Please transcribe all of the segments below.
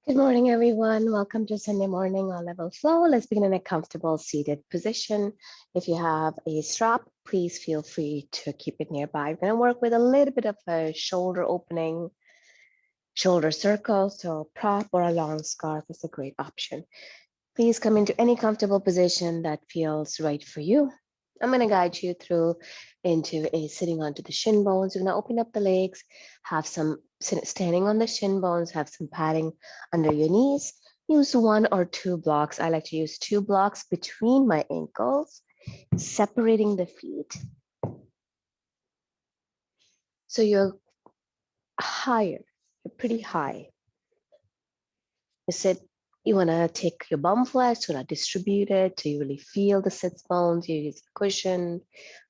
Good morning, everyone. Welcome to Sunday morning on Level Flow. Let's begin in a comfortable seated position. If you have a strap, please feel free to keep it nearby. We're going to work with a little bit of a shoulder opening, shoulder circle. So a prop or a long scarf is a great option. Please come into any comfortable position that feels right for you. I'm going to guide you through into a sitting onto the shin bones. You're going to open up the legs, have some standing on the shin bones, have some padding under your knees. Use one or two blocks. I like to use two blocks between my ankles, separating the feet. So you're higher, you're pretty high. You sit, you want to take your bum flex, you want to distribute it so you really feel the sits bones. You use a cushion,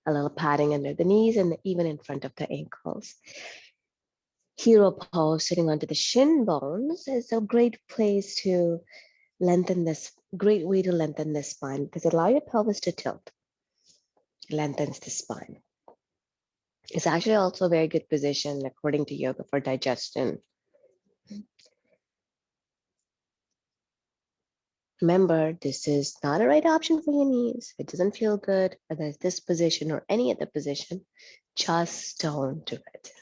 a little padding under the knees, and even in front of the ankles. Hero pose, sitting onto the shin bones, is a great place to lengthen this, great way to lengthen the spine because it allows your pelvis to tilt. It lengthens the spine. It's actually also a very good position, according to yoga, for digestion. Remember, this is not a right option for your knees. If it doesn't feel good, whether it's this position or any other position, just don't do it.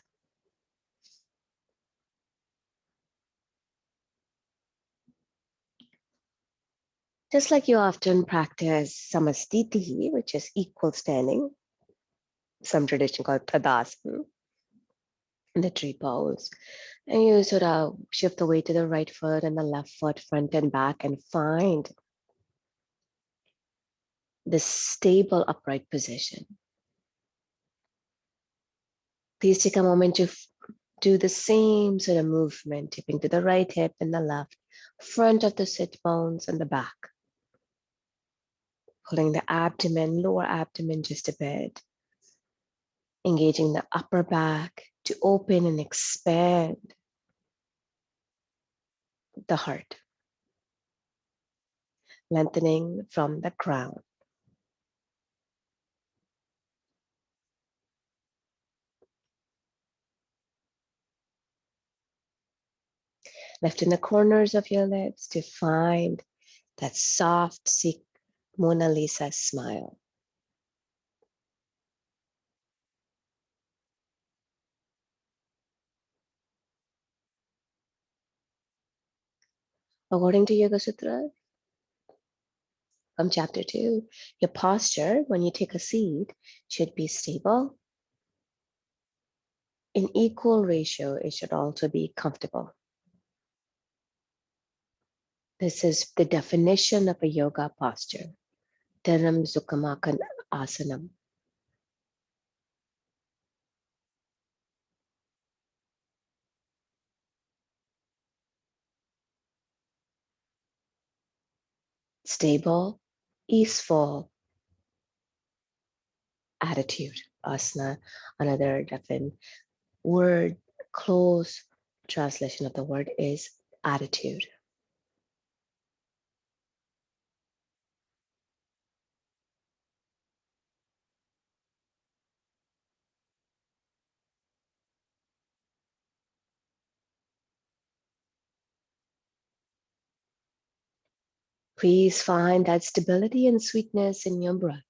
Just like you often practice samastiti, which is equal standing, some tradition called tadasana, in the tree pose. And you sort of shift the weight to the right foot and the left foot, front and back, and find the stable upright position. Please take a moment to do the same sort of movement, tipping to the right hip and the left, front of the sit bones and the back. Pulling the abdomen, lower abdomen just a bit. Engaging the upper back to open and expand the heart. Lengthening from the crown. Lifting the corners of your lips to find that soft Mona Lisa smile. According to Yoga Sutra, from chapter 2, your posture when you take a seat should be stable. In equal ratio, it should also be comfortable. This is the definition of a yoga posture. Dharam Sukhamakan Asanam. Stable, easeful attitude. Asana, another definite word, close translation of the word is attitude. Please find that stability and sweetness in your breath.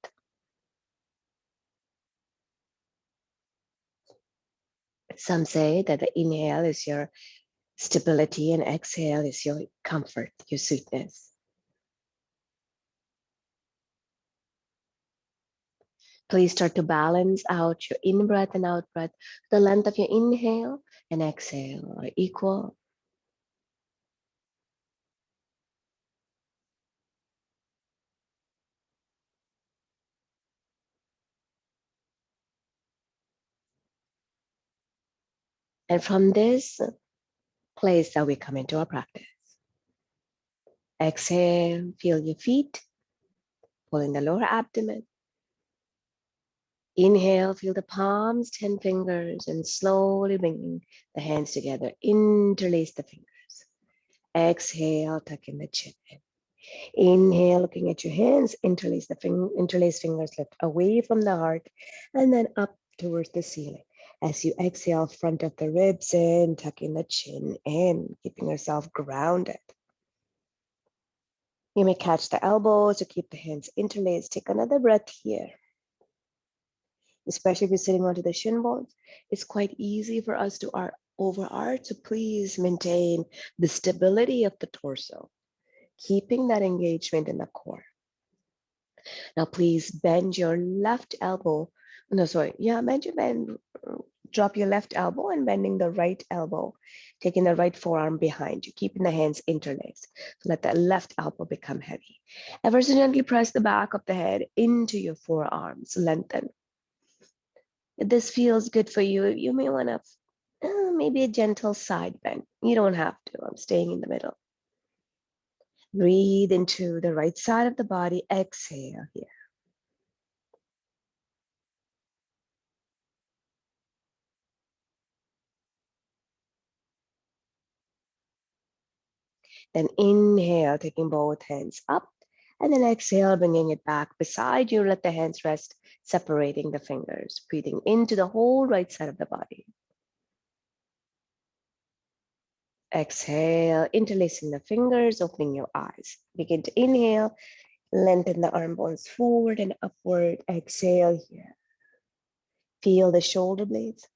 Some say that the inhale is your stability and exhale is your comfort, your sweetness. Please start to balance out your in-breath and out-breath. The length of your inhale and exhale are equal. And from this place that we come into our practice. Exhale, feel your feet, pulling the lower abdomen. Inhale, feel the palms, 10 fingers, and slowly bringing the hands together. Interlace the fingers. Exhale, tuck in the chin. Inhale, looking at your hands, interlace fingers, lift away from the heart, and then up towards the ceiling. As you exhale, front of the ribs in, tucking the chin in, keeping yourself grounded. You may catch the elbows or keep the hands interlaced. Take another breath here. Especially if you're sitting onto the shin bones, it's quite easy for us to overarch. So please maintain the stability of the torso, keeping that engagement in the core. Now, please bend your left elbow. No, sorry. Yeah, bend. Drop your left elbow and bending the right elbow, taking the right forearm behind you, keeping the hands interlaced. So let the left elbow become heavy. Ever so gently press the back of the head into your forearms, lengthen. If this feels good for you, you may want to maybe a gentle side bend. You don't have to. I'm staying in the middle. Breathe into the right side of the body. Exhale here. Then inhale, taking both hands up. And then exhale, bringing it back beside you. Let the hands rest, separating the fingers. Breathing into the whole right side of the body. Exhale, interlacing the fingers, opening your eyes. Begin to inhale, lengthen the arm bones forward and upward. Exhale here. Feel the shoulder blades.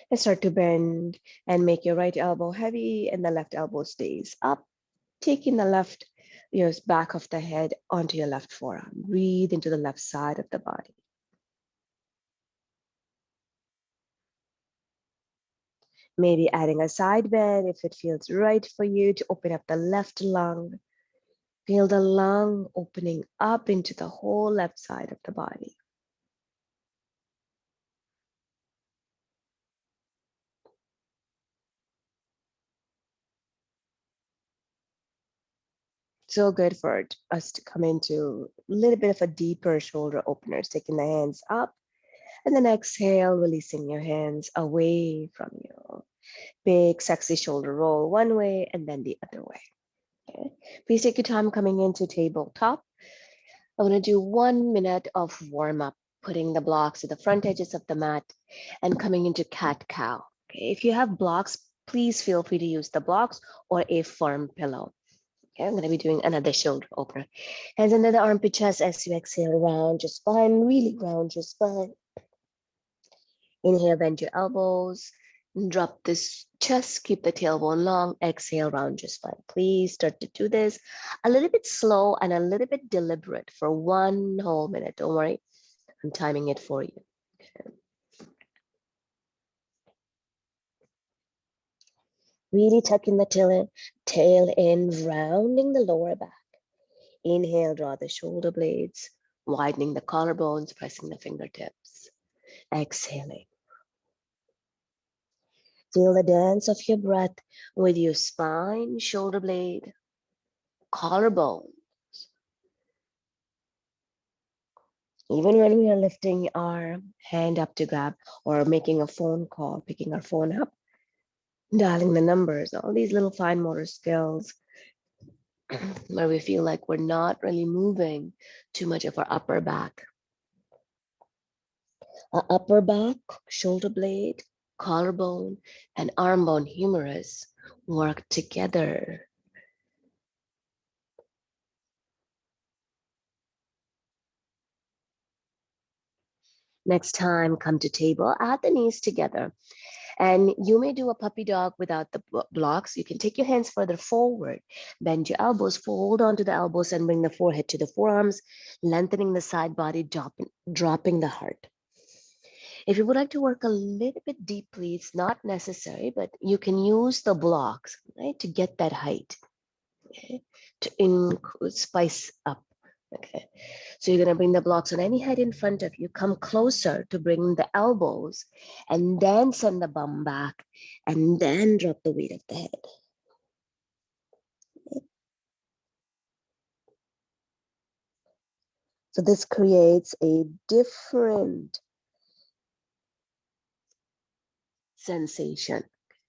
And start to bend and make your right elbow heavy and the left elbow stays up. Taking the left back of the head onto your left forearm. Breathe into the left side of the body. Maybe adding a side bend if it feels right for you to open up the left lung. Feel the lung opening up into the whole left side of the body. So good for us to come into a little bit of a deeper shoulder openers, taking the hands up and then exhale, releasing your hands away from you. Big, sexy shoulder roll one way and then the other way. Okay. Please take your time coming into tabletop. I'm going to do 1 minute of warm up, putting the blocks at the front edges of the mat and coming into cat cow. Okay. If you have blocks, please feel free to use the blocks or a firm pillow. Okay, I'm going to be doing another shoulder opener. Hands under the armpit chest as you exhale, round your spine, really round your spine. Inhale, bend your elbows, drop this chest, keep the tailbone long, exhale, round your spine. Please start to do this a little bit slow and a little bit deliberate for 1 whole minute. Don't worry, I'm timing it for you. Okay. Really tucking the tail in, rounding the lower back. Inhale, draw the shoulder blades, widening the collarbones, pressing the fingertips. Exhaling. Feel the dance of your breath with your spine, shoulder blade, collarbone. Even when we are lifting our hand up to grab or making a phone call, picking our phone up, dialing the numbers, all these little fine motor skills where we feel like we're not really moving too much of our upper back. Our upper back, shoulder blade, collarbone, and arm bone humerus work together. Next time, come to table, add the knees together. And you may do a puppy dog without the blocks. You can take your hands further forward, bend your elbows, fold onto the elbows, and bring the forehead to the forearms, lengthening the side body, dropping the heart. If you would like to work a little bit deeply, it's not necessary, but you can use the blocks, right, to get that height, okay, to spice up. Okay, so you're going to bring the blocks on any height in front of you, come closer to bring the elbows, and then send the bum back, and then drop the weight of the head. So this creates a different sensation.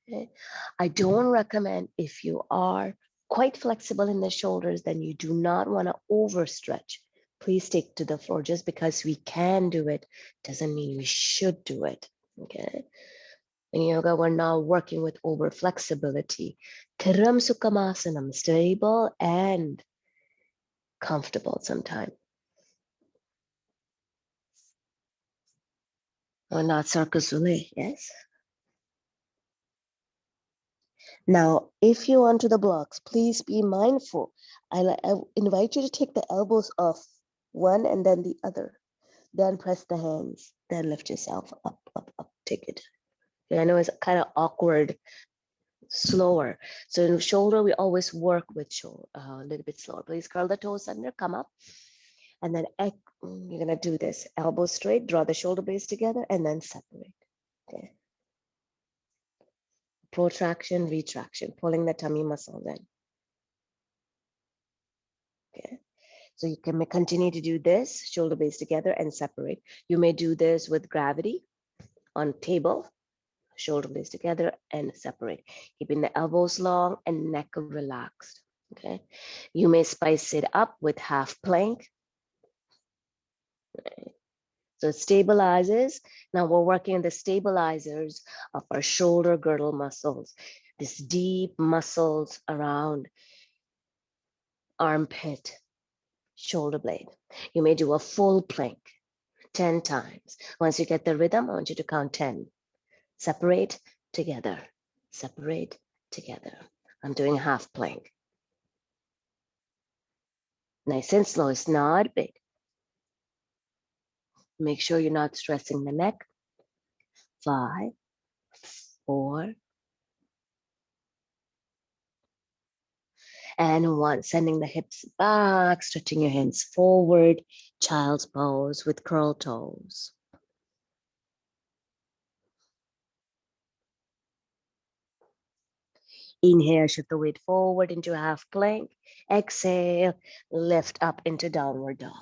Okay? I don't recommend, if you are quite flexible in the shoulders, then you do not want to overstretch. Please stick to the floor. Just because we can do it doesn't mean we should do it. Okay. In yoga, we're now working with over flexibility. Kiram Sukhamasanam, stable and comfortable sometimes. Or not Sarkasule, yes? Now, if you onto the blocks, please be mindful. I invite you to take the elbows off one and then the other. Then press the hands. Then lift yourself up, up, up. Take it. I know it's kind of awkward, slower. So in shoulder, we always work with shoulder a little bit slower. Please curl the toes under, come up. And then you're gonna do this. Elbows straight, draw the shoulder blades together, and then separate. Okay. Protraction, retraction, pulling the tummy muscles in. Okay. So you can continue to do this, shoulder blades together and separate. You may do this with gravity on table, shoulder blades together and separate, keeping the elbows long and neck relaxed. Okay. You may spice it up with half plank. Okay. So it stabilizes. Now we're working on the stabilizers of our shoulder girdle muscles, these deep muscles around armpit, shoulder blade. You may do a full plank 10 times. Once you get the rhythm, I want you to count 10. Separate, together, separate, together. I'm doing half plank. Nice and slow, it's not big. Make sure you're not stressing the neck. 5, 4, and 1. Sending the hips back, stretching your hands forward, child's pose with curl toes. Inhale, shift the weight forward into half plank. Exhale, lift up into downward dog.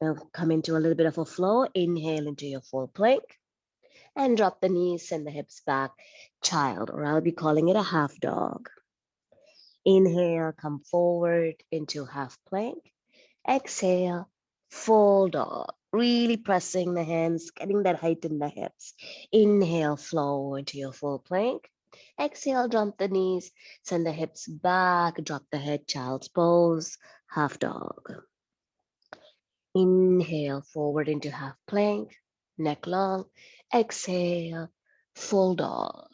Now come into a little bit of a flow. Inhale into your full plank and drop the knees, send the hips back. Child, or I'll be calling it a half dog. Inhale, come forward into half plank. Exhale, full dog. Really pressing the hands, getting that height in the hips. Inhale, flow into your full plank. Exhale, drop the knees, send the hips back, drop the head, child's pose, half dog. Inhale, forward into half plank, neck long. Exhale, full dog.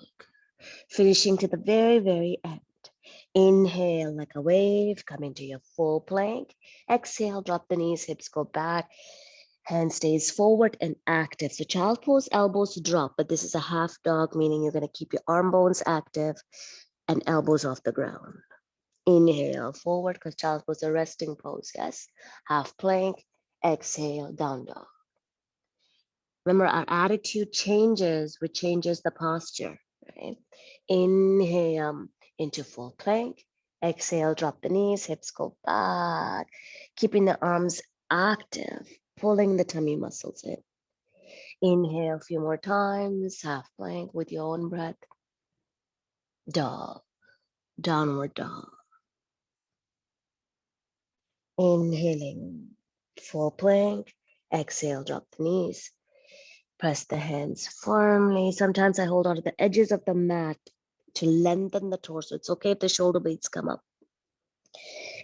Finishing to the very, very end. Inhale like a wave, come into your full plank. Exhale, drop the knees, hips go back. Hand stays forward and active. So child pose, elbows drop, but this is a half dog, meaning you're going to keep your arm bones active and elbows off the ground. Inhale, forward, because child pose a resting pose, yes? Half plank, exhale, down dog. Remember, our attitude changes, which changes the posture, right? Inhale into full plank. Exhale, drop the knees, hips go back, keeping the arms active, pulling the tummy muscles in. Inhale a few more times, half plank with your own breath. Dog, downward dog. Inhaling, full plank. Exhale, drop the knees. Press the hands firmly. Sometimes I hold on to the edges of the mat to lengthen the torso. It's okay if the shoulder blades come up.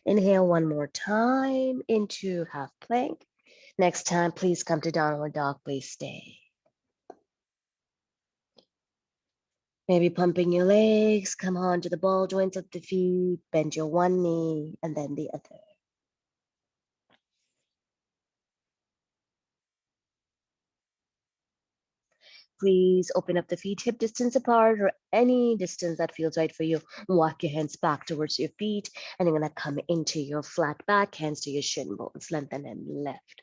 Inhale one more time into half plank. Next time, please come to downward dog. Please stay. Maybe pumping your legs. Come on to the ball joints of the feet. Bend your one knee and then the other. Please open up the feet hip distance apart or any distance that feels right for you. Walk your hands back towards your feet and you're going to come into your flat back, hands to your shin bones, lengthen and lift.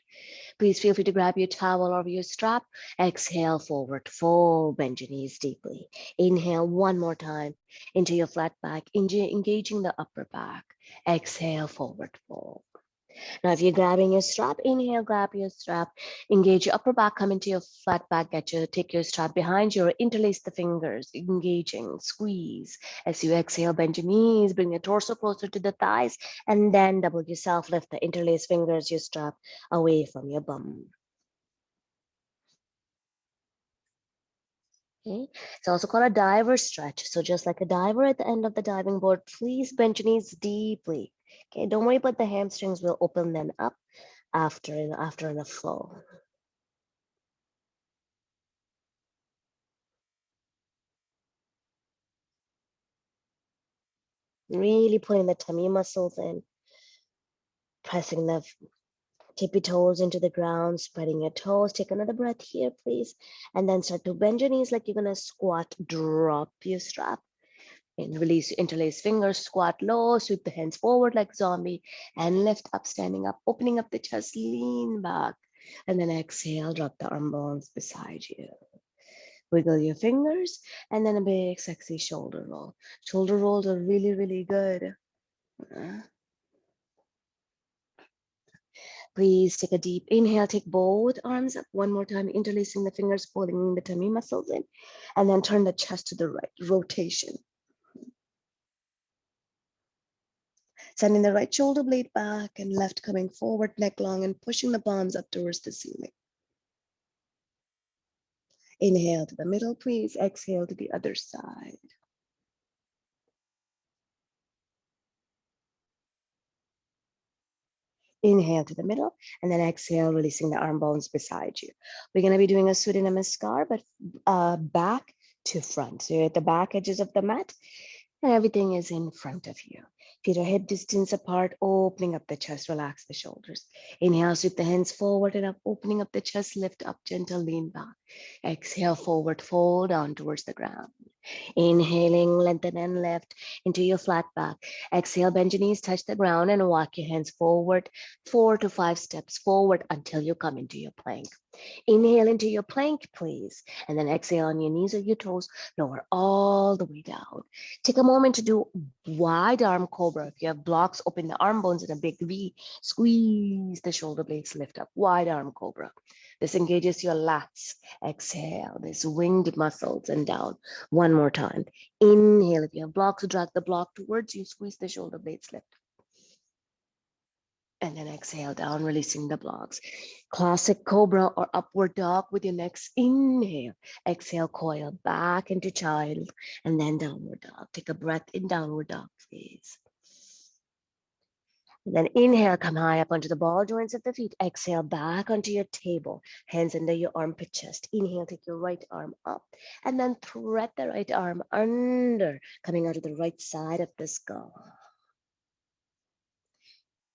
Please feel free to grab your towel or your strap. Exhale, forward fold, bend your knees deeply. Inhale one more time into your flat back, engaging the upper back. Exhale, forward fold. Now, if you're grabbing your strap, inhale, grab your strap, engage your upper back, come into your flat back, take your strap behind you, or interlace the fingers, engaging, squeeze. As you exhale, bend your knees, bring your torso closer to the thighs, and then double yourself, lift the interlaced fingers, your strap away from your bum. Okay. It's also called a diver stretch. So just like a diver at the end of the diving board, please bend your knees deeply. Okay, don't worry about the hamstrings. We'll open them up after the flow. Really putting the tummy muscles in, pressing the tippy toes into the ground, spreading your toes. Take another breath here, please. And then start to bend your knees like you're gonna squat. Drop your strap. And release, interlace fingers, squat low, sweep the hands forward like zombie, and lift up, standing up, opening up the chest, lean back. And then exhale, drop the arm bones beside you. Wiggle your fingers, and then a big, sexy shoulder roll. Shoulder rolls are really, really good. Please take a deep inhale, take both arms up one more time, interlacing the fingers, pulling the tummy muscles in, and then turn the chest to the right, rotation. Sending the right shoulder blade back and left coming forward, neck long, and pushing the palms up towards the ceiling. Inhale to the middle, please. Exhale to the other side. Inhale to the middle, and then exhale, releasing the arm bones beside you. We're going to be doing a Surya Namaskar, but back to front. So you're at the back edges of the mat, and everything is in front of you. Feet are hip distance apart, opening up the chest, relax the shoulders. Inhale, sweep the hands forward and up, opening up the chest, lift up, gentle lean back. Exhale, forward, fold down towards the ground. Inhaling, lengthen and lift into your flat back. Exhale, bend your knees, touch the ground, and walk your hands forward, 4 to 5 steps forward until you come into your plank. Inhale into your plank, please. And then exhale on your knees or your toes, lower all the way down. Take a moment to do wide arm cobra. If you have blocks, open the arm bones in a big V. Squeeze the shoulder blades, lift up. Wide arm cobra. This engages your lats. Exhale, this winged muscles and down. One more time. Inhale. If you have blocks, drag the block towards you. Squeeze the shoulder blades, lift. And then exhale down, releasing the blocks. Classic cobra or upward dog with your next inhale. Exhale, coil back into child, and then downward dog. Take a breath in downward dog, please. And then inhale, come high up onto the ball joints of the feet. Exhale, back onto your table. Hands under your armpit chest. Inhale, take your right arm up. And then thread the right arm under, coming out of the right side of the skull.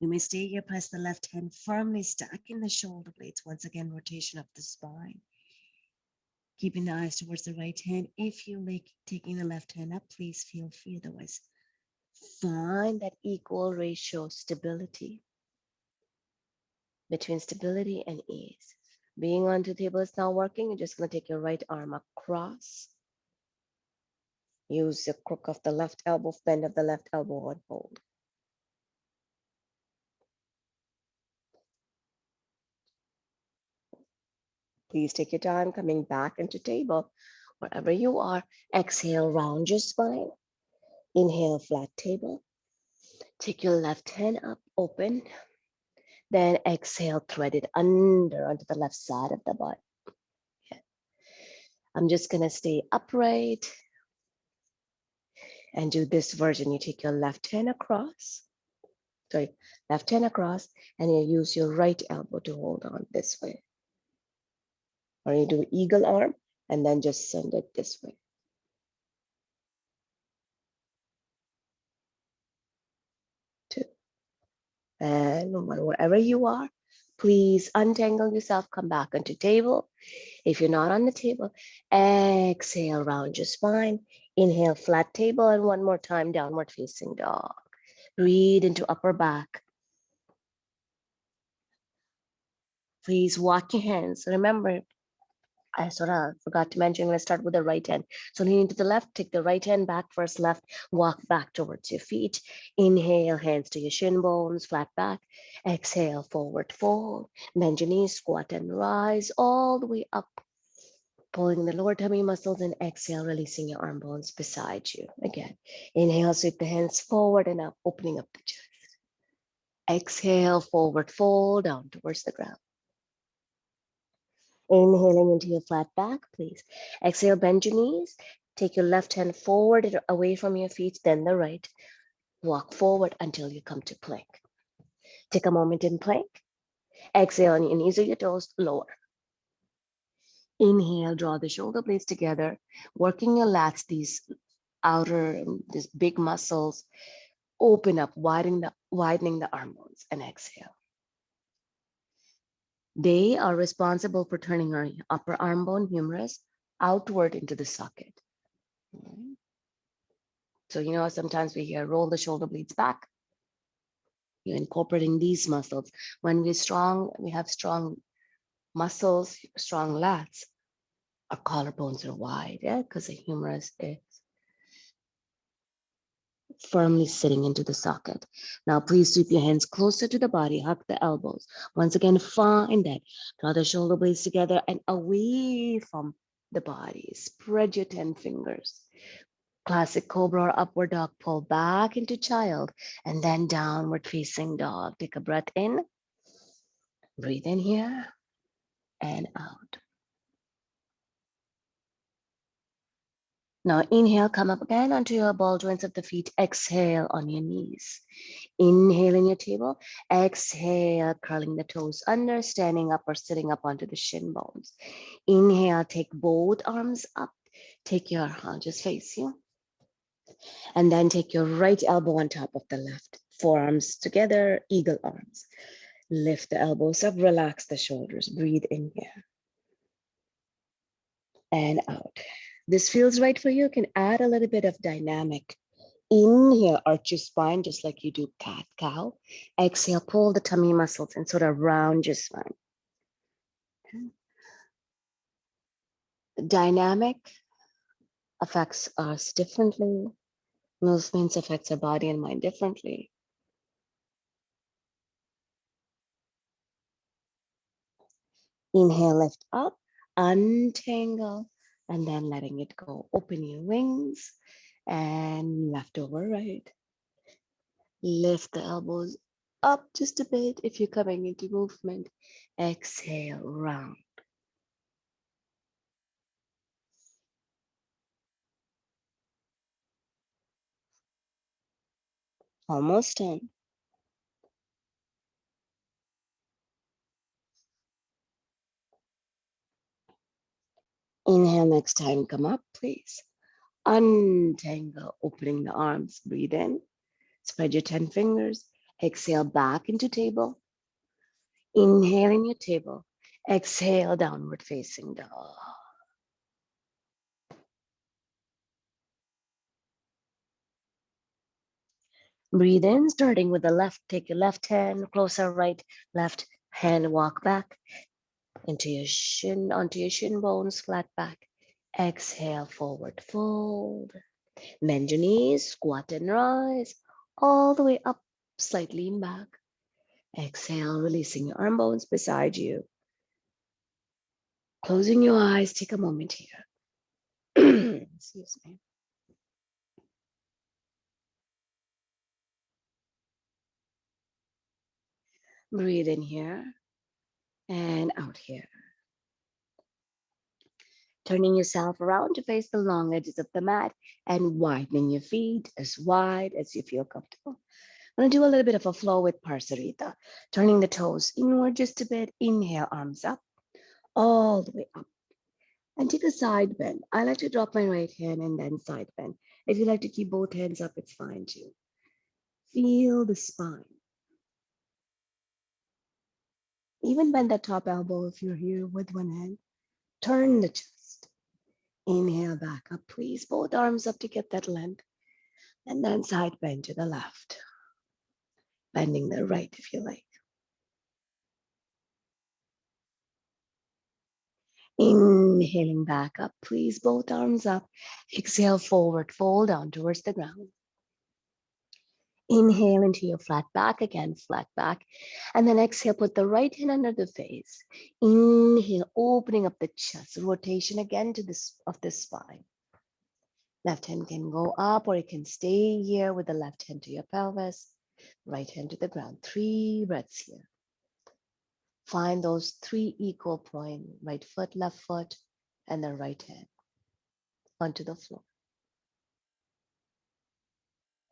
You may stay here, press the left hand firmly, stacking the shoulder blades. Once again, rotation of the spine. Keeping the eyes towards the right hand. If you like taking the left hand up, please feel free. Otherwise, find that equal ratio stability between stability and ease. Being on the table is not working. You're just going to take your right arm across. Use the crook of the left elbow, bend of the left elbow, and hold. Please take your time coming back into table. Wherever you are, exhale, round your spine. Inhale, flat table. Take your left hand up, open. Then exhale, thread it under onto the left side of the butt. Okay. I'm just gonna stay upright and do this version. You take your left hand across, left hand across, and you use your right elbow to hold on this way. Or you do eagle arm and then just send it this way. Two. And wherever you are, please untangle yourself, come back onto table. If you're not on the table, exhale, round your spine. Inhale, flat table, and one more time, downward facing dog. Breathe into upper back. Please walk your hands. Remember, I sort of forgot to mention, I'm going to start with the right hand. So leaning to the left, take the right hand back first, left, walk back towards your feet. Inhale, hands to your shin bones, flat back. Exhale, forward fold. Bend your knees, squat and rise all the way up, pulling the lower tummy muscles, and exhale, releasing your arm bones beside you. Again, inhale, sweep the hands forward and up, opening up the chest. Exhale, forward fold down towards the ground. Inhaling into your flat back, please. Exhale, bend your knees. Take your left hand forward and away from your feet, then the right. Walk forward until you come to plank. Take a moment in plank. Exhale on your knees or your toes, lower. Inhale, draw the shoulder blades together, working your lats, these these big muscles. Open up, widening the arm bones, and exhale. They are responsible for turning our upper arm bone humerus outward into the socket. So, sometimes we hear roll the shoulder blades back. You're incorporating these muscles. When we're strong, we have strong muscles, strong lats. Our collarbones are wide, because the humerus is firmly sitting into the socket. Now, please sweep your hands closer to the body, hug the elbows. Once again, find that. Draw the shoulder blades together and away from the body. Spread your 10 fingers. Classic cobra or upward dog, pull back into child, and then downward facing dog. Take a breath in, breathe in here and out. Now inhale, come up again onto your ball joints of the feet. Exhale on your knees. Inhale in your table. Exhale, curling the toes under, standing up or sitting up onto the shin bones. Inhale, take both arms up. Take your hand, just face you. And then take your right elbow on top of the left. Forearms together, eagle arms. Lift the elbows up, relax the shoulders. Breathe in here and out. This feels right for you. You can add a little bit of dynamic. Inhale, arch your spine just like you do cat cow. Exhale, pull the tummy muscles and sort of round your spine. Dynamic affects us differently. Movements affects our body and mind differently. Inhale, lift up, untangle, and then letting it go. Open your wings and left over right. Lift the elbows up just a bit if you're coming into movement. Exhale, round. Almost done. Inhale, next time, come up, please. Untangle, opening the arms. Breathe in. Spread your 10 fingers. Exhale, back into table. Inhale in your table. Exhale, downward facing dog. Breathe in, starting with the left. Take your left hand, closer right, left hand, walk back into your shin, onto your shin bones, flat back. Exhale, forward fold. Bend your knees, squat and rise, all the way up, slightly lean back. Exhale, releasing your arm bones beside you. Closing your eyes, take a moment here. Excuse me. Breathe in here and out here. Turning yourself around to face the long edges of the mat and widening your feet as wide as you feel comfortable. I'm going to do a little bit of a flow with Parsarita, turning the toes inward just a bit. Inhale, arms up, all the way up. And take a side bend. I like to drop my right hand and then side bend. If you like to keep both hands up, it's fine too. Feel the spine. Even bend that top elbow if you're here with one hand. Turn the chest. Inhale back up, please. Both arms up to get that length. And then side bend to the left. Bending the right if you like. Inhaling back up, please, both arms up. Exhale, forward fold down towards the ground. Inhale into your flat back, again, flat back. And then exhale, put the right hand under the face. Inhale, opening up the chest, rotation again to this of the spine. Left hand can go up or it can stay here with the left hand to your pelvis, right hand to the ground. 3 breaths here. Find those 3 equal points, right foot, left foot, and then right hand onto the floor.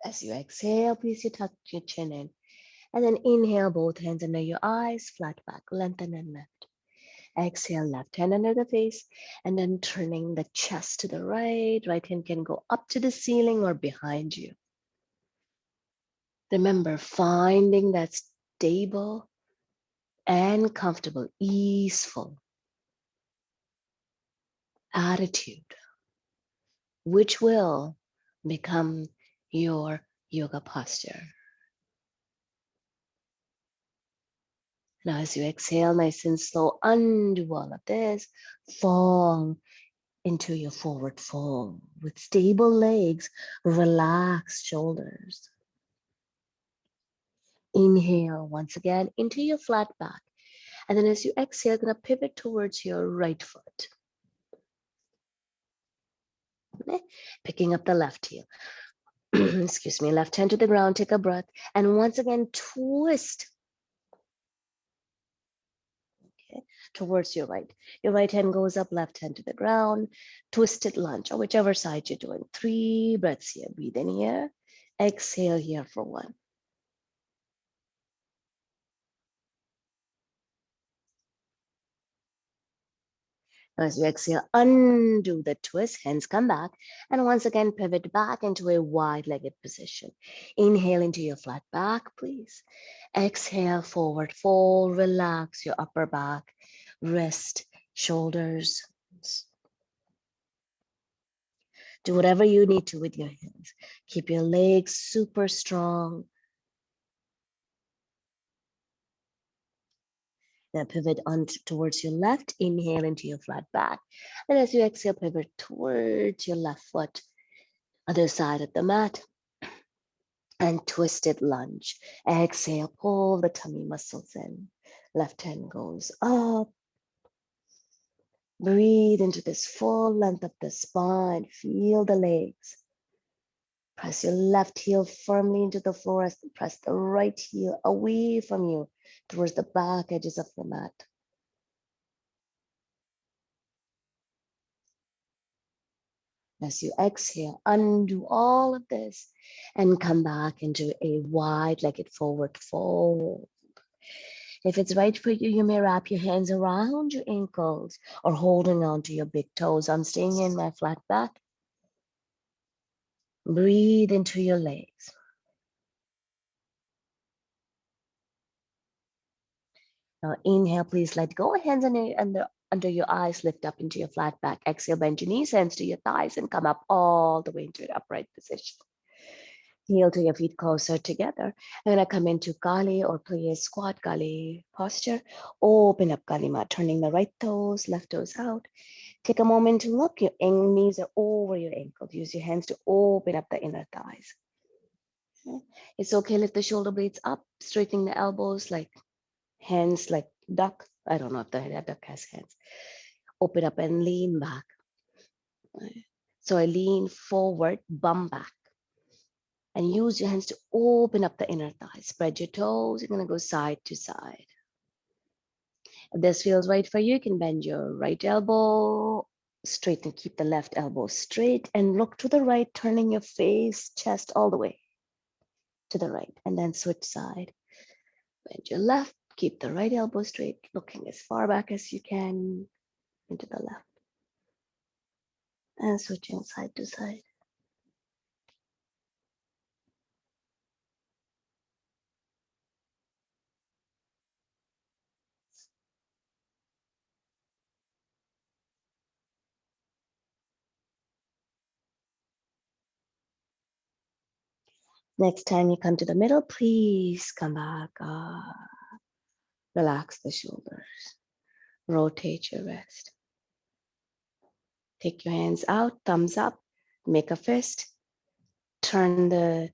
As you exhale, please you tuck your chin in. And then inhale, both hands under your eyes, flat back, lengthen and lift. Exhale, left hand under the face, and then turning the chest to the right. Right hand can go up to the ceiling or behind you. Remember, finding that stable and comfortable, easeful attitude, which will become your yoga posture. Now, as you exhale, nice and slow, undo all of this, fall into your forward fold with stable legs, relaxed shoulders. Inhale once again into your flat back. And then as you exhale, gonna pivot towards your right foot. Okay? Picking up the left heel. Excuse me, left hand to the ground, take a breath. And once again, twist towards your right. Your right hand goes up, left hand to the ground, twisted lunge, or whichever side you're doing. 3 breaths here. Breathe in here. Exhale here for 1. As you exhale, undo the twist, hands come back, and once again pivot back into a wide-legged position. Inhale into your flat back, please. Exhale, forward fold, relax your upper back, wrist, shoulders. Do whatever you need to with your hands. Keep your legs super strong. Now pivot on towards your left, inhale into your flat back. And as you exhale, pivot towards your left foot, other side of the mat, and twisted lunge. Exhale, pull the tummy muscles in. Left hand goes up. Breathe into this full length of the spine. Feel the legs. Press your left heel firmly into the floor. Press the right heel away from you towards the back edges of the mat. As you exhale, undo all of this and come back into a wide-legged forward fold. If it's right for you, you may wrap your hands around your ankles or holding on to your big toes. I'm staying in my flat back. Breathe into your legs. Now inhale, please let go. Hands under your eyes, lift up into your flat back. Exhale, bend your knees, hands to your thighs, and come up all the way into an upright position. Heel to your feet closer together. I'm gonna come into Kali or play a squat Kali posture. Open up Kali mat, turning the right toes, left toes out. Take a moment to look. Your knees are over your ankles. Use your hands to open up the inner thighs. Okay. It's okay, lift the shoulder blades up, straightening the elbows like hands like duck. I don't know if the duck has hands. Open up and lean back. So I lean forward, bum back. And use your hands to open up the inner thighs. Spread your toes. You're going to go side to side. If this feels right for you, you can bend your right elbow straight and keep the left elbow straight and look to the right, turning your face, chest all the way to the right, and then switch side. Bend your left, keep the right elbow straight, looking as far back as you can into the left, and switching side to side. Next time you come to the middle, please come back. Relax the shoulders. Rotate your wrist. Take your hands out, thumbs up, make a fist, turn the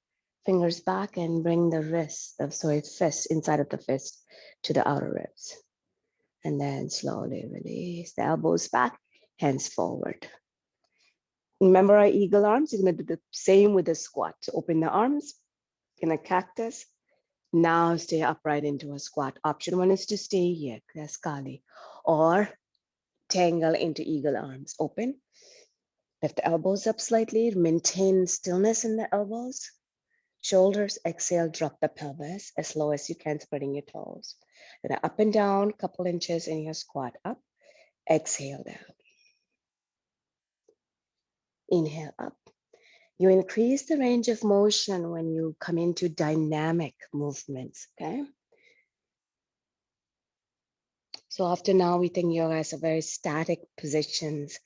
fingers back and bring the fist inside of the fist to the outer ribs. And then slowly release the elbows back, hands forward. Remember our eagle arms? You're gonna do the same with the squat. So open the arms in a cactus. Now stay upright into a squat. Option one is to stay here, Kali, or tangle into eagle arms. Open, lift the elbows up slightly, maintain stillness in the elbows. Shoulders, exhale, drop the pelvis as low as you can, spreading your toes. Then up and down, couple inches in your squat, up, exhale down. Inhale up. You increase the range of motion when you come into dynamic movements, okay? So often now we think yoga is a very static positions.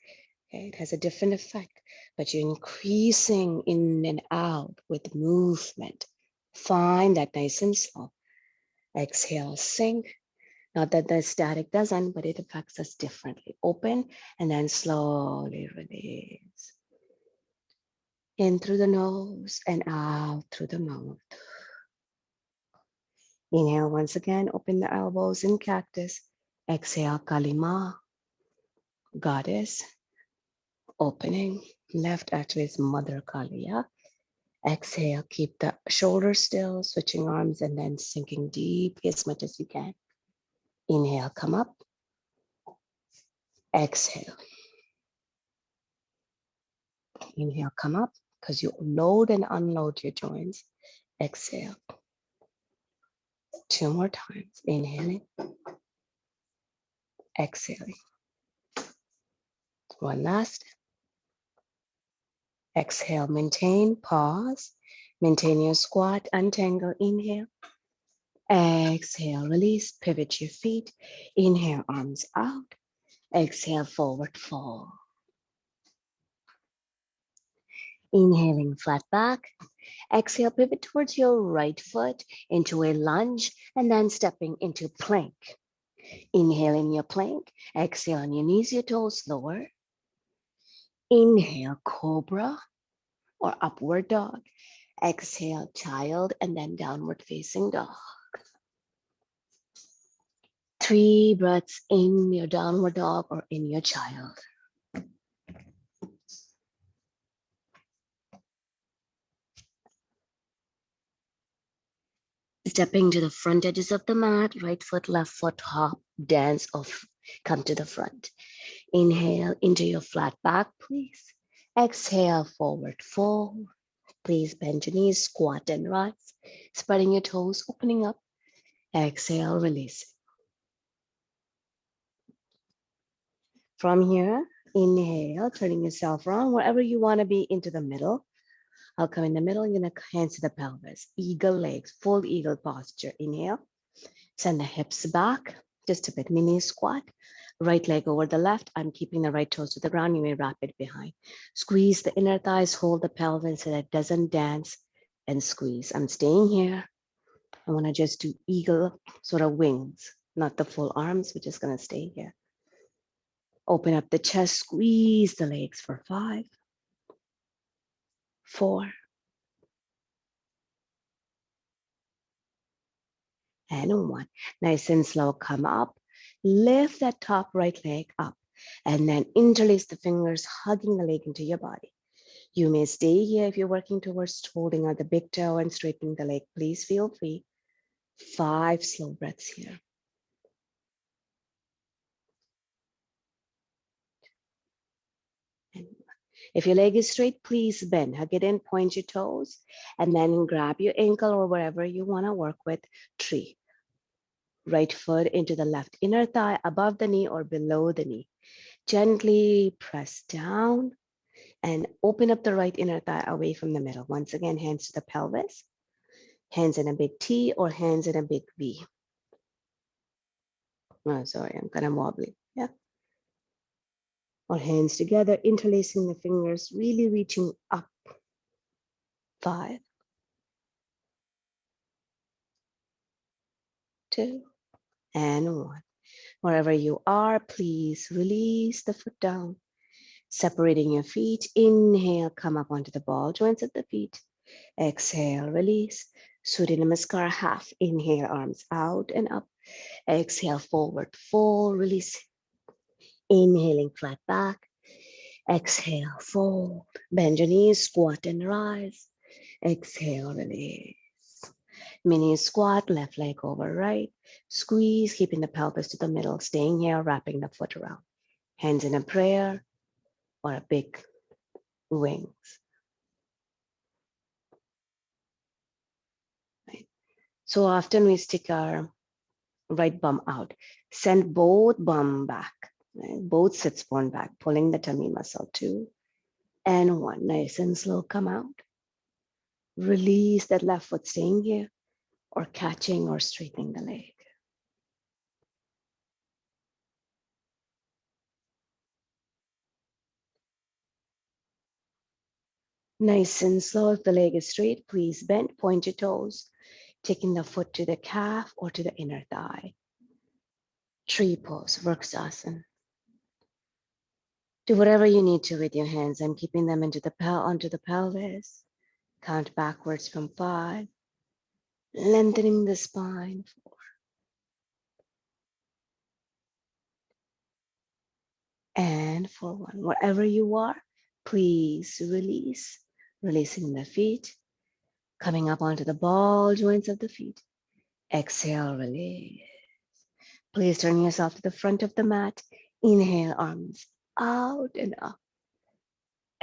Okay? It has a different effect, but you're increasing in and out with movement. Find that nice and slow. Exhale, sink. Not that the static doesn't, but it affects us differently. Open and then slowly release. In through the nose and out through the mouth. Inhale once again, open the elbows in cactus. Exhale, Kalima, goddess. Opening, left actually is Mother Kaliya. Exhale, keep the shoulders still, switching arms and then sinking deep as much as you can. Inhale, come up. Exhale. Inhale, come up because you load and unload your joints. Exhale. 2 more times. Inhaling. Exhaling. One last. Exhale, maintain, pause. Maintain your squat, untangle, inhale. Exhale, release, pivot your feet. Inhale, arms out. Exhale, forward fold. Inhaling, flat back. Exhale, pivot towards your right foot into a lunge and then stepping into plank. Inhale in your plank. Exhale on your knees, your toes lower. Inhale, cobra or upward dog. Exhale, child, and then downward facing dog. 3 breaths in your downward dog or in your child. Stepping to the front edges of the mat, right foot, left foot, hop, dance off, come to the front. Inhale into your flat back, please. Exhale, forward fold. Please bend your knees, squat and rise. Spreading your toes, opening up. Exhale, release. From here, inhale, turning yourself around wherever you want to be into the middle. I'll come in the middle, you're gonna hands to the pelvis. Eagle legs, full eagle posture. Inhale, send the hips back, just a bit, mini squat. Right leg over the left. I'm keeping the right toes to the ground. You may wrap it behind. Squeeze the inner thighs, hold the pelvis so that it doesn't dance and squeeze. I'm staying here. I wanna just do eagle sort of wings, not the full arms. We're just gonna stay here. Open up the chest, squeeze the legs for 5, 4, and 1. Nice and slow, come up. Lift that top right leg up and then interlace the fingers, hugging the leg into your body. You may stay here if you're working towards holding out the big toe and straightening the leg. Please feel free. 5 slow breaths here. And if your leg is straight, please bend, hug it in, point your toes, and then grab your ankle or wherever you want to work with. 3. Right foot into the left inner thigh, above the knee or below the knee. Gently press down and open up the right inner thigh away from the middle. Once again, hands to the pelvis, hands in a big T or hands in a big V. Oh, sorry, I'm kind of wobbly. Yeah. Or hands together, interlacing the fingers, really reaching up. 5, 2, and 1. Wherever you are, please release the foot down. Separating your feet. Inhale, come up onto the ball joints of the feet. Exhale, release. Surya Namaskar, half. Inhale, arms out and up. Exhale, forward fold, release. Inhaling, flat back. Exhale, fold. Bend your knees, squat and rise. Exhale, release. Mini squat, left leg over right. Squeeze, keeping the pelvis to the middle. Staying here, wrapping the foot around. Hands in a prayer or a big wings. Right? So often we stick our right bum out. Send both bum back. Right? Both sits bone back, pulling the tummy muscle. 2 and 1. Nice and slow, come out. Release that left foot, staying here or catching or straightening the leg. Nice and slow. If the leg is straight, please bend, point your toes, taking the foot to the calf or to the inner thigh. Tree pose, Vrksasana. Do whatever you need to with your hands. I'm keeping them onto the pelvis. Count backwards from 5. Lengthening the spine. 4. And for 1. Wherever you are, please release. Releasing the feet. Coming up onto the ball joints of the feet. Exhale, release. Please turn yourself to the front of the mat. Inhale, arms out and up.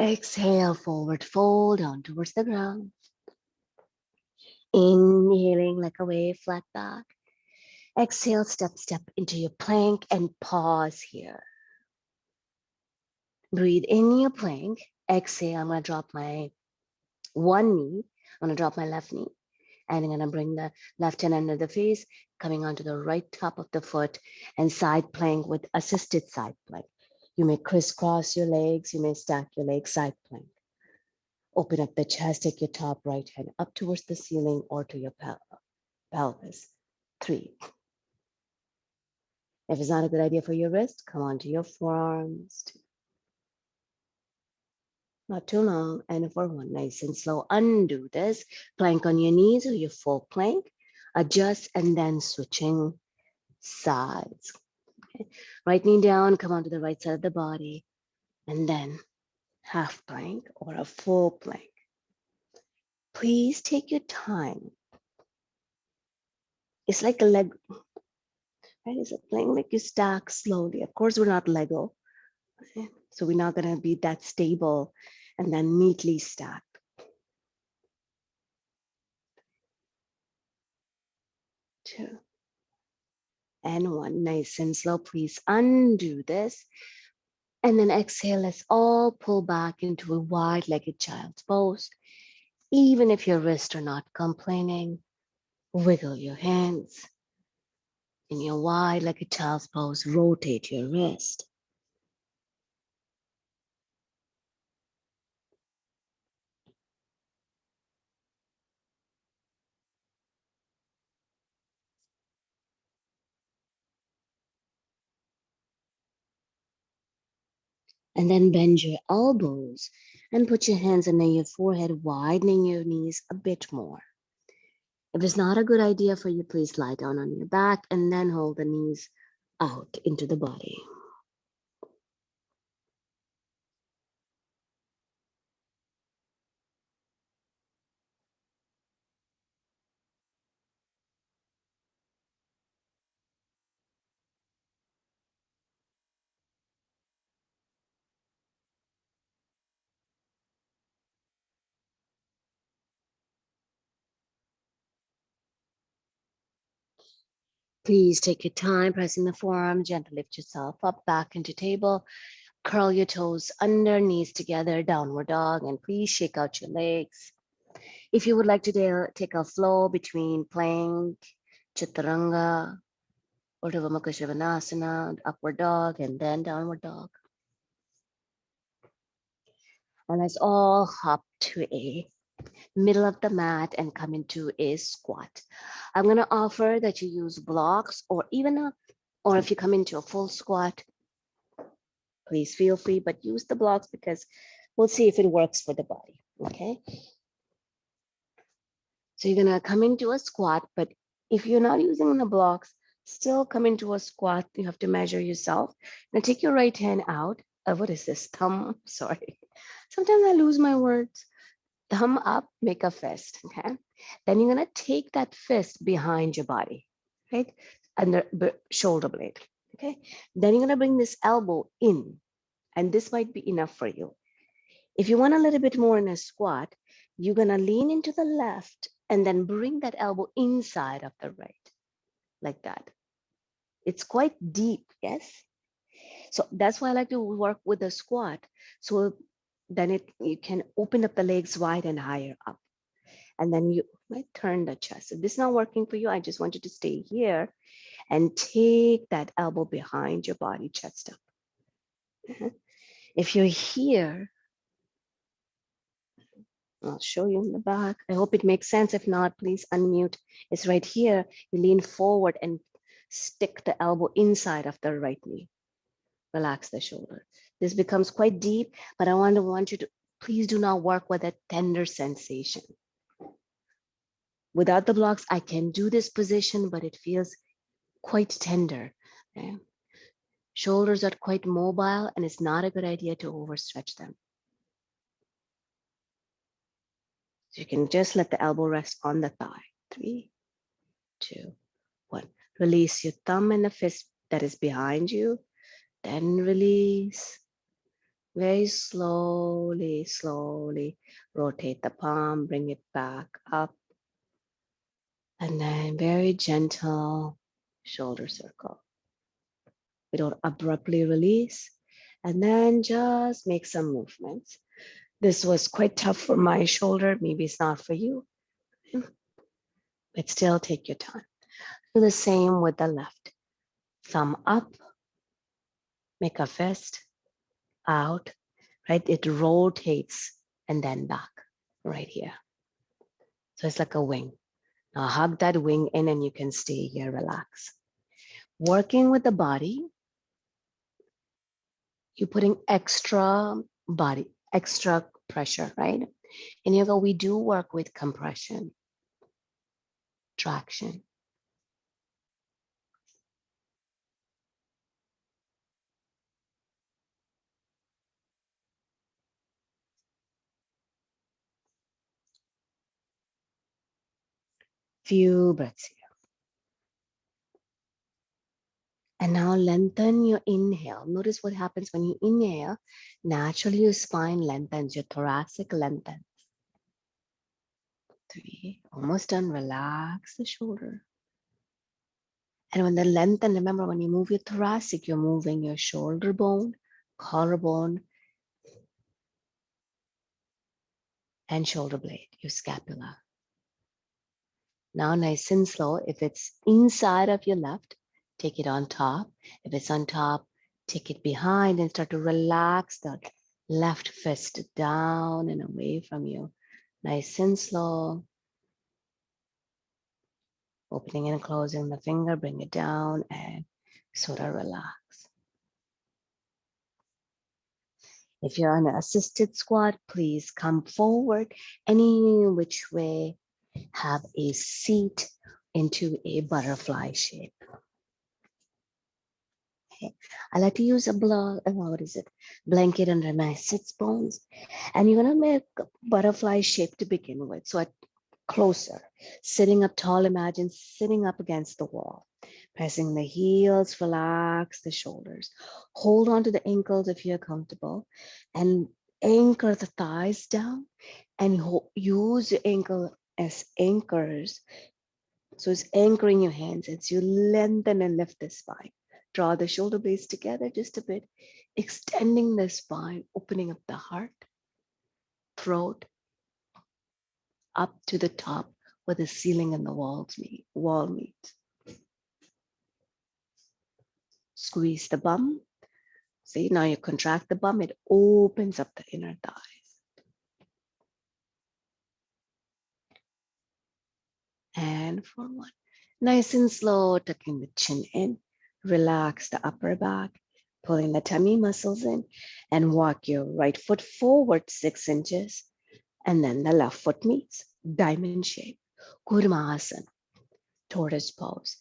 Exhale, forward fold down towards the ground. Inhaling like a wave, flat back. Exhale, step into your plank and pause here. Breathe in your plank. Exhale, I'm going to drop my one knee. I'm going to drop my left knee. And I'm going to bring the left hand under the face, coming onto the right top of the foot, and side plank with assisted side plank. You may crisscross your legs. You may stack your legs, side plank. Open up the chest, take your top right hand up towards the ceiling or to your pelvis. 3. If it's not a good idea for your wrist, come onto your forearms. 2. Not too long. And for 1, nice and slow. Undo this. Plank on your knees or your full plank. Adjust and then switching sides. Okay. Right knee down, come onto the right side of the body. And then half plank or a full plank. Please take your time. It's like a leg, right? It's a plank like you stack slowly. Of course, we're not Lego. Right? So we're not going to be that stable and then neatly stacked. 2 and 1. Nice and slow. Please undo this. And then exhale. Let's all pull back into a wide-legged child's pose. Even if your wrists are not complaining, wiggle your hands. In your wide-legged child's pose, rotate your wrist. And then bend your elbows and put your hands under your forehead, widening your knees a bit more. If it's not a good idea for you, please lie down on your back and then hold the knees out into the body. Please take your time, pressing the forearm, gently lift yourself up, back into table. Curl your toes under, knees together, downward dog, and please shake out your legs. If you would like to take a flow between plank, chaturanga, Urdhva Mukha Svanasana, upward dog, and then downward dog. And let's all hop to a middle of the mat and come into a squat. I'm going to offer that you use blocks or even or if you come into a full squat, please feel free, but use the blocks because we'll see if it works for the body, okay? So you're gonna come into a squat, but if you're not using the blocks, still come into a squat. You have to measure yourself. Now take your right hand out. What is this? Thumb, sorry. Sometimes I lose my words. Thumb up, make a fist, okay? Then you're gonna take that fist behind your body, right? Under shoulder blade, okay? Then you're gonna bring this elbow in, and this might be enough for you. If you want a little bit more in a squat, you're gonna lean into the left and then bring that elbow inside of the right, like that. It's quite deep, yes? So that's why I like to work with a squat. So then you can open up the legs wide and higher up. And then you might turn the chest. If this is not working for you, I just want you to stay here and take that elbow behind your body, chest up. If you're here, I'll show you in the back. I hope it makes sense. If not, please unmute. It's right here. You lean forward and stick the elbow inside of the right knee. Relax the shoulder. This becomes quite deep, but I want you to please do not work with a tender sensation. Without the blocks, I can do this position, but it feels quite tender. Okay? Shoulders are quite mobile, and it's not a good idea to overstretch them. So you can just let the elbow rest on the thigh. 3, 2, 1. Release your thumb and the fist that is behind you. Then release. Very slowly, slowly rotate the palm, bring it back up. And then very gentle shoulder circle. We don't abruptly release. And then just make some movements. This was quite tough for my shoulder. Maybe it's not for you, but still take your time. Do the same with the left. Thumb up, make a fist, out, right? It rotates and then back right here. So it's like a wing. Now hug that wing in and you can stay here, relax. Working with the body, you're putting extra pressure, right? In yoga, we do work with compression, traction. Few breaths here. And now lengthen your inhale. Notice what happens when you inhale. Naturally, your spine lengthens, your thoracic lengthens. 3, almost done. Relax the shoulder. And when the lengthen, remember when you move your thoracic, you're moving your shoulder bone, collarbone, and shoulder blade, your scapula. Now nice and slow. If it's inside of your left, take it on top. If it's on top, take it behind and start to relax the left fist down and away from you. Nice and slow. Opening and closing the finger, bring it down and sort of relax. If you're on an assisted squat, please come forward any which way. Have a seat into a butterfly shape. Okay. I like to use a blanket under my sits bones. And you're gonna make a butterfly shape to begin with. So closer, sitting up tall, imagine sitting up against the wall. Pressing the heels, relax the shoulders. Hold on to the ankles if you're comfortable and anchor the thighs down and use your ankle as anchors. So it's anchoring your hands as you lengthen and lift the spine. Draw the shoulder blades together just a bit, extending the spine, opening up the heart, throat, up to the top where the ceiling and the wall meet. Squeeze the bum. See, now you contract the bum, it opens up the inner thighs. And for 1. Nice and slow, tucking the chin in. Relax the upper back. pulling the tummy muscles in, and walk your right foot forward 6 inches, and then the left foot meets, diamond shape, Kurmasana, tortoise pose.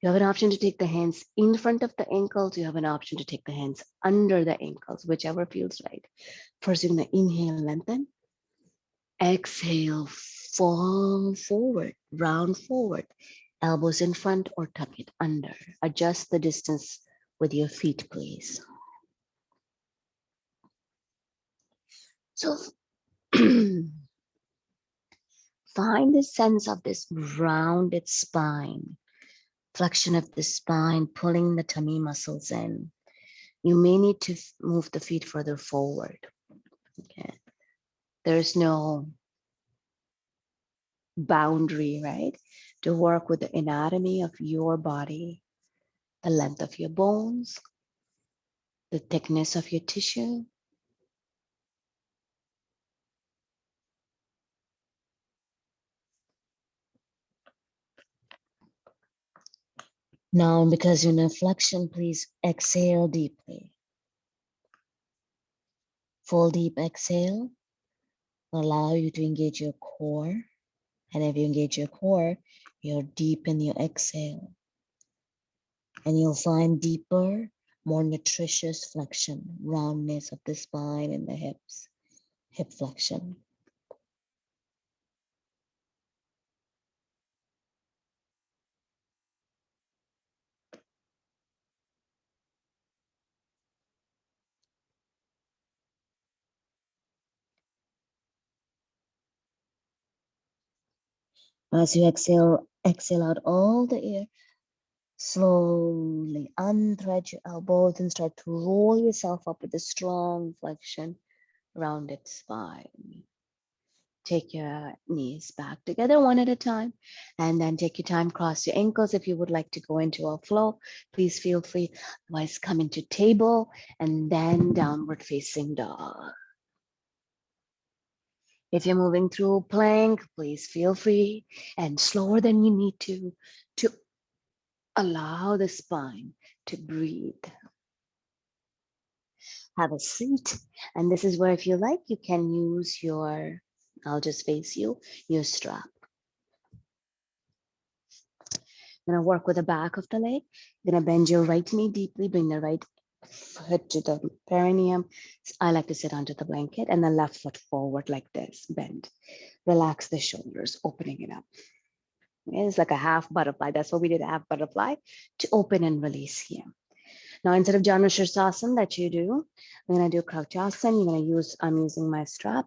You have an option to take the hands in front of the ankles. You have an option to take the hands under the ankles, whichever feels right. First, you're going to inhale, lengthen. Exhale, fall forward, round forward. Elbows in front or tuck it under. Adjust the distance with your feet, please. So find the sense of this rounded spine, flexion of the spine, pulling the tummy muscles in. You may need to move the feet further forward. Okay. There's no boundary, right? To work with the anatomy of your body, the length of your bones, the thickness of your tissue. Now, because you're in flexion, please exhale deeply. Full deep exhale will allow you to engage your core. And if you engage your core, you're deep in your exhale. And you'll find deeper, more nutritious flexion, roundness of the spine and the hips, hip flexion. As you exhale, exhale out all the air. Slowly unthread your elbows and start to roll yourself up with a strong flexion, rounded spine. Take your knees back together one at a time, and then take your time, cross your ankles. If you would like to go into a flow, please feel free. Otherwise, come into table and then downward facing dog. If you're moving through plank, please feel free and slower than you need to allow the spine to breathe. Have a seat. And this is where, if you like, you can use your, I'll just face you, your strap. I'm gonna work with the back of the leg. You're gonna bend your right knee deeply, bring the right foot to the perineum. I like to sit onto the blanket, and the left foot forward like this, bend. Relax the shoulders, opening it up. It's like a half butterfly. That's what we did, a half butterfly, to open and release here. Now, instead of Janu Shirsasana that you do, I'm gonna do Crouchasana. I'm using my strap.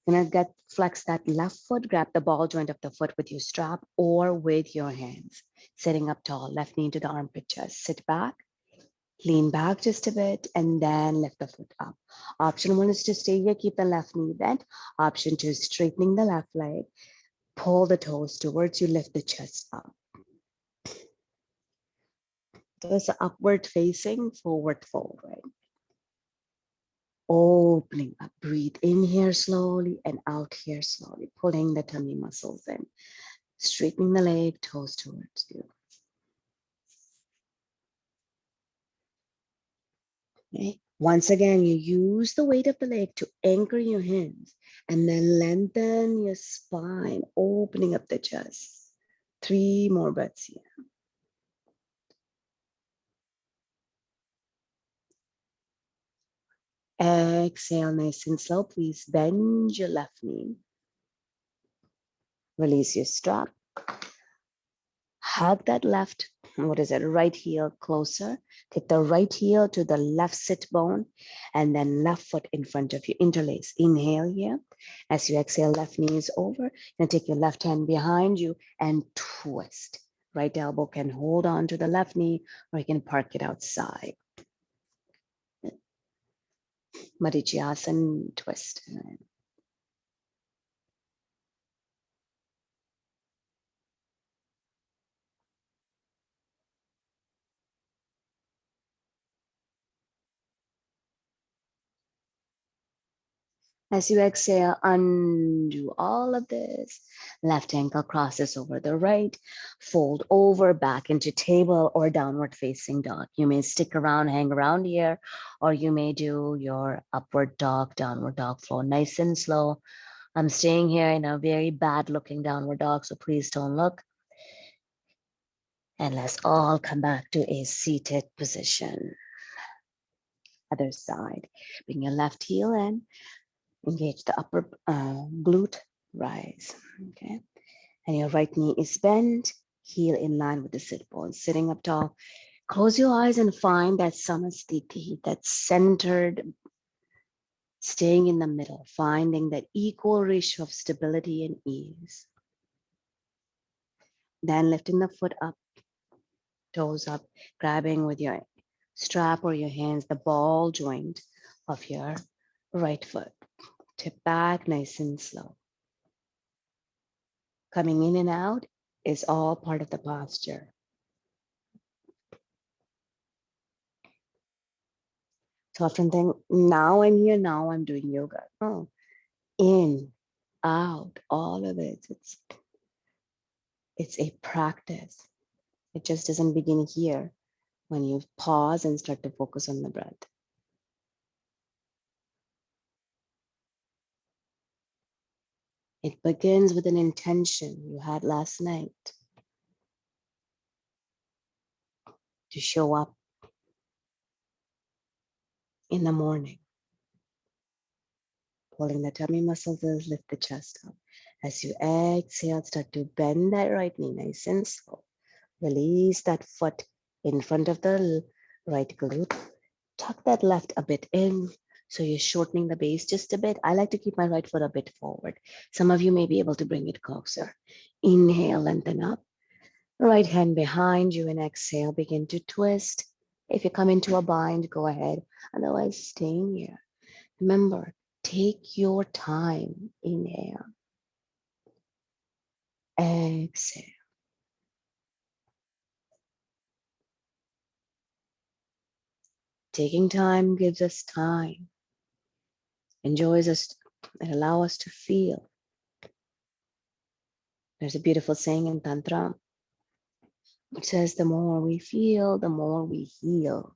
You're gonna flex that left foot, grab the ball joint of the foot with your strap or with your hands. Sitting up tall, left knee to the armpit chest. Sit back, lean back just a bit, and then lift the foot up. Option one is to stay here, keep the left knee bent. Option two is straightening the left leg. Pull the toes towards you, lift the chest up. So it's upward facing, forward fold, right? Opening up, breathe in here slowly and out here slowly, pulling the tummy muscles in, straightening the leg, toes towards you. Okay. Once again, you use the weight of the leg to anchor your hands and then lengthen your spine, opening up the chest. 3 more breaths here. Exhale nice and slow. Please bend your left knee. Release your strap. Hug that left, right heel closer. Take the right heel to the left sit bone and then left foot in front of you. Interlace. Inhale here. As you exhale, left knee is over. And take your left hand behind you and twist. Right elbow can hold on to the left knee or you can park it outside. Marichyasana twist. As you exhale, undo all of this. Left ankle crosses over the right. Fold over back into table or downward facing dog. You may stick around, hang around here, or you may do your upward dog, downward dog flow nice and slow. I'm staying here in a very bad looking downward dog, so please don't look. And let's all come back to a seated position. Other side. Bring your left heel in. Engage the upper glute, rise, okay? And your right knee is bent, heel in line with the sit bones. Sitting up tall, close your eyes and find that samasthiti, that centered, staying in the middle, finding that equal ratio of stability and ease. Then lifting the foot up, toes up, grabbing with your strap or your hands, the ball joint of your right foot. Tip back nice and slow. Coming in and out is all part of the posture. So often think, now I'm here, now I'm doing yoga. No, in, out, all of it. It's a practice. It just doesn't begin here when you pause and start to focus on the breath. It begins with an intention you had last night to show up in the morning. Pulling the tummy muscles, lift the chest up. As you exhale, start to bend that right knee nice and slow. Release that foot in front of the right glute. Tuck that left a bit in. So you're shortening the base just a bit. I like to keep my right foot a bit forward. Some of you may be able to bring it closer. Inhale, lengthen up. Right hand behind you and exhale, begin to twist. If you come into a bind, go ahead. Otherwise, staying here. Remember, take your time. Inhale, exhale. Taking time gives us time, enjoys us, and allow us to feel. There's a beautiful saying in Tantra which says the more we feel, the more we heal.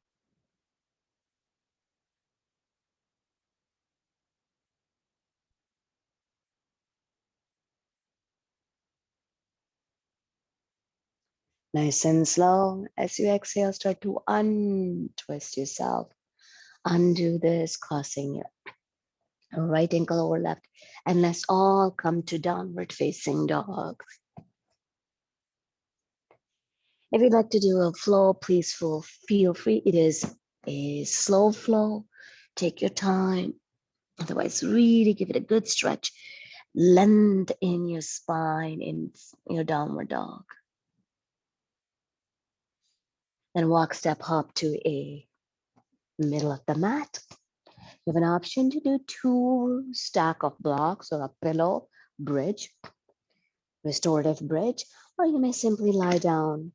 Nice and slow. As you exhale, start to untwist yourself. Undo this, crossing your right ankle over left. And let's all come to downward facing dog. If you'd like to do a flow, please feel free. It is a slow flow. Take your time. Otherwise, really give it a good stretch. Length in your spine in your downward dog. Then walk, step, hop to a middle of the mat. You have an option to do 2 stack of blocks or a pillow bridge, restorative bridge, or you may simply lie down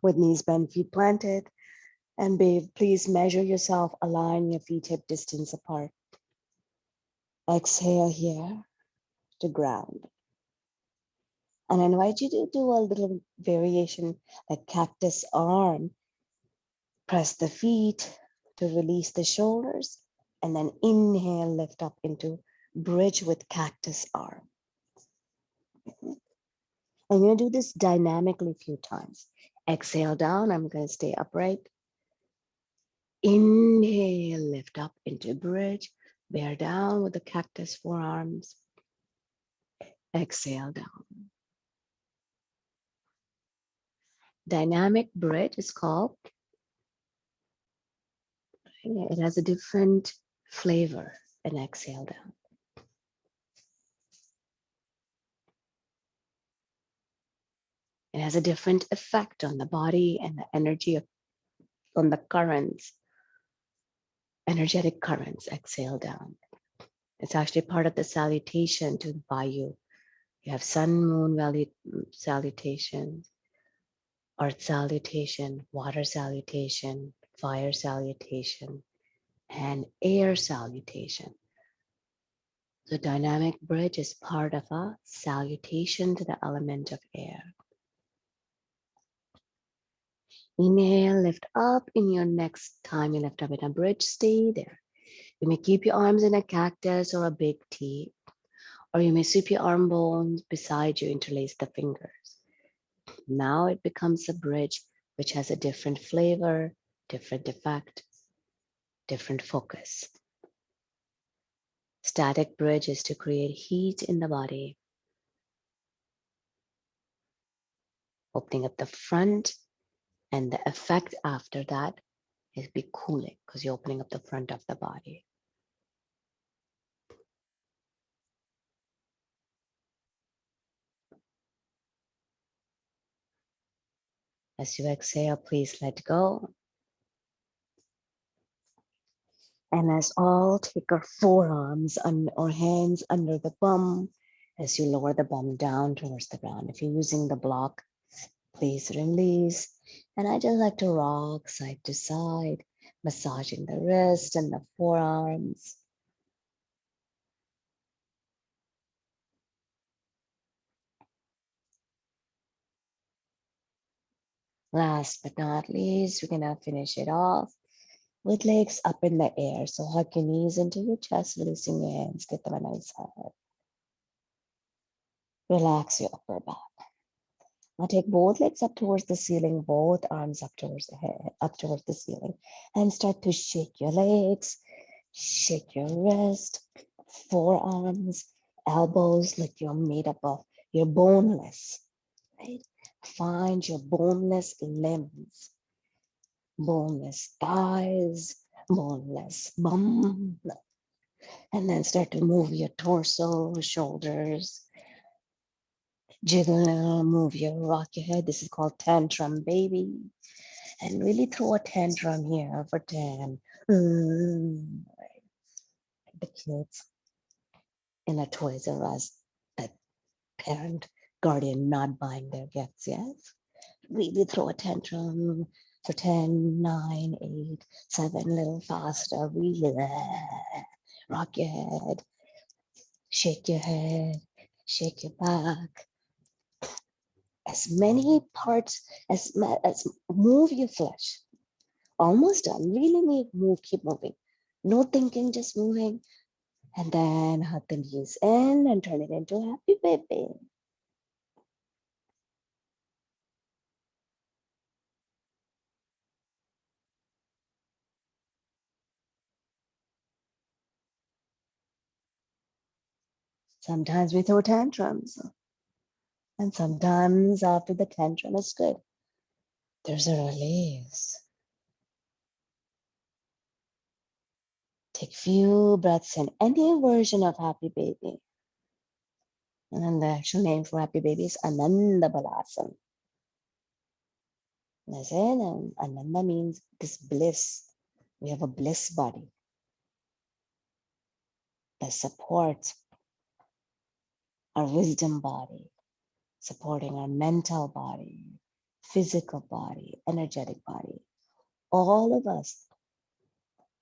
with knees bent, feet planted. And babe, please measure yourself, align your feet hip distance apart. Exhale here to ground. And I invite you to do a little variation like cactus arm. Press the feet to release the shoulders, and then inhale, lift up into bridge with cactus arm. I'm going to do this dynamically a few times. Exhale down, I'm going to stay upright. Inhale, lift up into bridge, bear down with the cactus forearms. Exhale down. Dynamic bridge is called. It has a different flavor. And exhale down. It has a different effect on the body and the energy on the currents, energetic currents. Exhale down. It's actually part of the salutation to Vayu. You have sun, moon, valley salutation, earth salutation, water salutation, fire salutation, and air salutation. The dynamic bridge is part of a salutation to the element of air. Inhale, lift up. In your next time you lift up in a bridge, stay there. You may keep your arms in a cactus or a big T, or you may sweep your arm bones beside you, interlace the fingers. Now it becomes a bridge which has a different flavor, different effect, different focus. Static bridge is to create heat in the body, opening up the front, and the effect after that is be cooling because you're opening up the front of the body. As you exhale, please let go. And let's all take our forearms or hands under the bum as you lower the bum down towards the ground. If you're using the block, please release. And I just like to rock side to side, massaging the wrist and the forearms. Last but not least, we're gonna finish it off with legs up in the air. So hug your knees into your chest, releasing your hands, get them a nice hug. Relax your upper back. Now take both legs up towards the ceiling, both arms up towards the head, up towards the ceiling, and start to shake your legs, shake your wrist, forearms, elbows like you're made up of, you're boneless, right? Find your boneless limbs, boneless thighs, boneless bum, and then start to move your torso, shoulders, jiggle, move your rock your head. This is called tantrum baby. And really throw a tantrum here for 10. The kids in a Toys R Us, that parent, guardian not buying their gifts, yes? Really throw a tantrum for 10, 9, 8, 7, a little faster, really rock your head, shake your head, shake your back. As many parts as move your flesh. Almost done. Really move, keep moving. No thinking, just moving. And then hug the knees in and turn it into a happy baby. Sometimes we throw tantrums. And sometimes after the tantrum is good, there's a release. Take few breaths in, any version of happy baby. And then the actual name for happy baby is Ananda Balasam. That's it. And Ananda means this bliss. We have a bliss body that supports our wisdom body, supporting our mental body, physical body, energetic body. All of us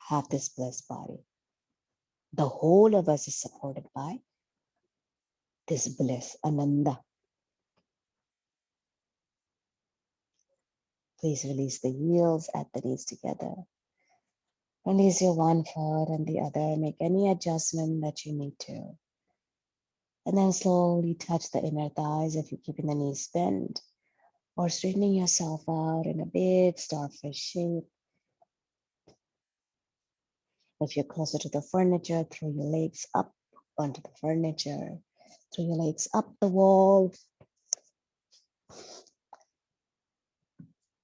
have this bliss body. The whole of us is supported by this bliss, Ananda. Please release the heels at the knees together. Release your one foot and the other. Make any adjustment that you need to. And then slowly touch the inner thighs if you're keeping the knees bent, or straightening yourself out in a big starfish shape. If you're closer to the furniture, throw your legs up onto the furniture. Throw your legs up the wall.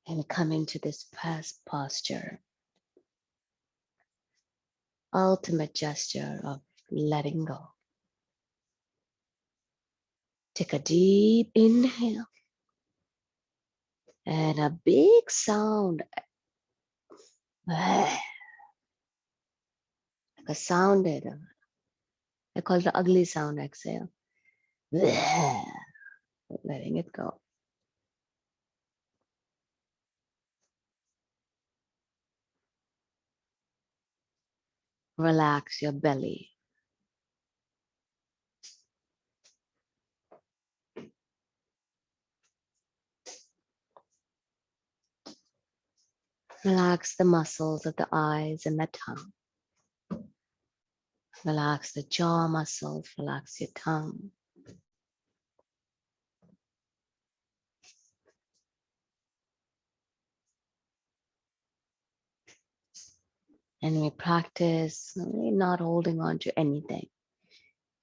And come into this past posture. Ultimate gesture of letting go. Take a deep inhale. And a big sound. Like a sounded. I call it the ugly sound exhale. Letting it go. Relax your belly. Relax the muscles of the eyes and the tongue. Relax the jaw muscles. Relax your tongue. And we practice really not holding on to anything.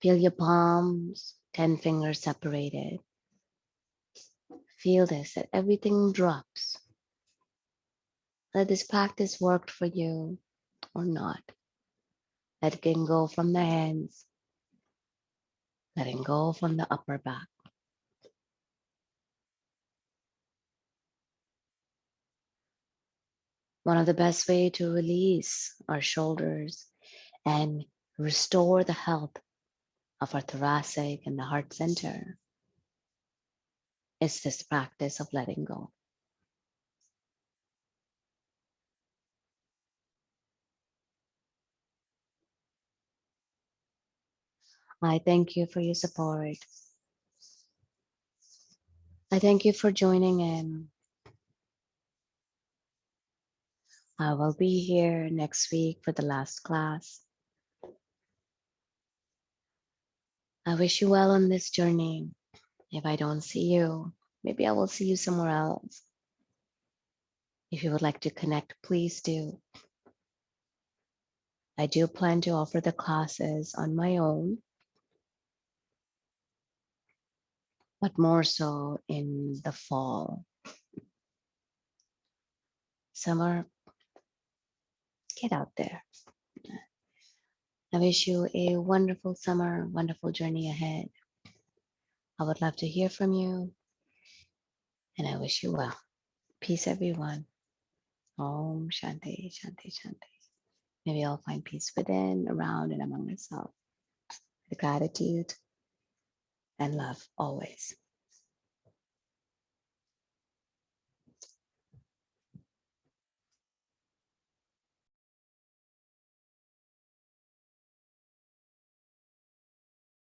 Feel your palms, 10 fingers separated. Feel this, that everything drops. That this practice worked for you or not. Letting go from the hands, letting go from the upper back. One of the best way to release our shoulders and restore the health of our thoracic and the heart center is this practice of letting go. I thank you for your support. I thank you for joining in. I will be here next week for the last class. I wish you well on this journey. If I don't see you, maybe I will see you somewhere else. If you would like to connect, please do. I do plan to offer the classes on my own, but more so in the fall. Summer, get out there. I wish you a wonderful summer, wonderful journey ahead. I would love to hear from you, and I wish you well. Peace, everyone. Om Shanti, Shanti, Shanti. Maybe I'll find peace within, around, and among myself. With gratitude and love always.